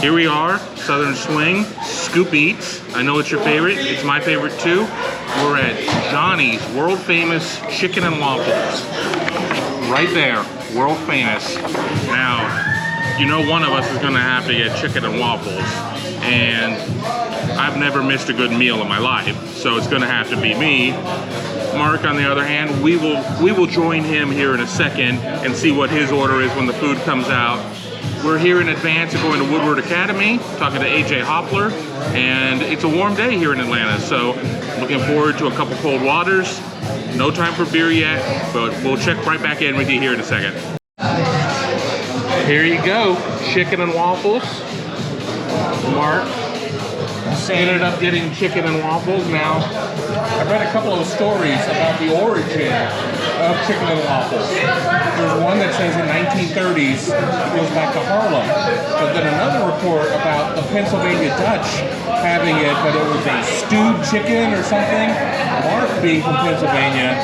Here we are, Southern Swing, Scoop Eats. I know it's your favorite, it's my favorite too. We're at Johnny's world famous Chicken and Waffles. Right there, world famous. Now, you know one of us is gonna have to get chicken and waffles. And I've never missed a good meal in my life, so it's gonna have to be me. Mark, on the other hand, we will join him here in a second and see what his order is when the food comes out. We're here in advance of going to Woodward Academy, talking to AJ Hoppler, and it's a warm day here in Atlanta, so looking forward to a couple cold waters. No time for beer yet, but we'll check right back in with you here in a second. Here you go, chicken and waffles. Mark ended up getting chicken and waffles. Now, I read a couple of stories about the origin of chicken and waffles. There's one that says in 1930s it goes back to Harlem, but then another report about the Pennsylvania Dutch having it, but it was a stewed chicken or something. Mark being from Pennsylvania,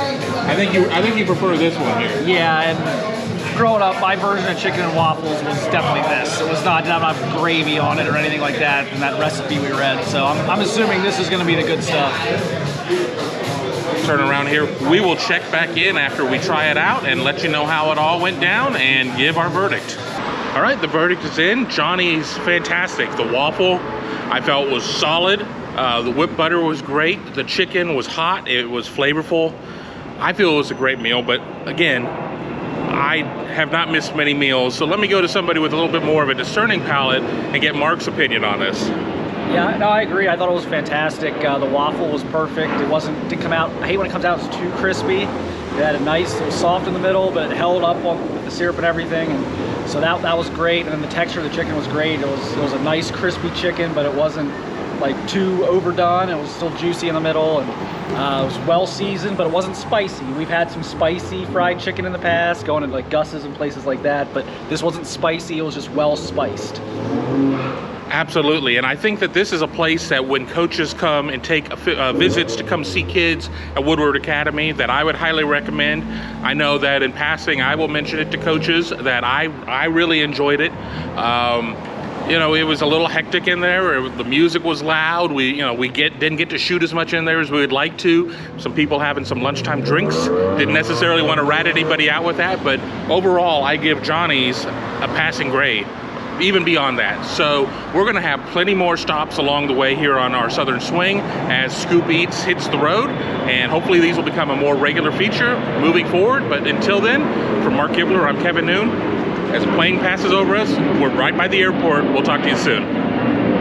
I think you prefer this one here. Yeah, and growing up, my version of chicken and waffles was definitely this. It was not have gravy on it or anything like that in that recipe we read. So I'm assuming this is going to be the good stuff. Turn around here. We will check back in after we try it out and let you know how it all went down and give our verdict. All right, the verdict is in. Johnny's fantastic. The waffle I felt was solid. The whipped butter was great. The chicken was hot. It was flavorful. I feel it was a great meal, but again, I have not missed many meals, so let me go to somebody with a little bit more of a discerning palate and get Mark's opinion on this. Yeah, no, I agree. I thought it was fantastic. The waffle was perfect. Didn't come out, I hate when it comes out, it's too crispy. It had a nice, it was soft in the middle, but it held up with the syrup and everything. And so that was great. And then the texture of the chicken was great. It was a nice crispy chicken, but it wasn't like too overdone. It was still juicy in the middle, and it was well seasoned, but it wasn't spicy. We've had some spicy fried chicken in the past, going to like Gus's and places like that, but this wasn't spicy. It was just well spiced. Absolutely, and I think that this is a place that when coaches come and take visits to come see kids at Woodward Academy, that I would highly recommend. I know that in passing, I will mention it to coaches that I really enjoyed it. You know, it was a little hectic in there. The music was loud. We didn't get to shoot as much in there as we would like to. Some people having some lunchtime drinks. Didn't necessarily want to rat anybody out with that, but overall, I give Johnny's a passing grade, even beyond that. So we're gonna have plenty more stops along the way here on our Southern Swing as Scoop Eats hits the road, and hopefully these will become a more regular feature moving forward. But until then, from Mark Kibler, I'm Kevin Noon. As a plane passes over us, we're right by the airport. We'll talk to you soon.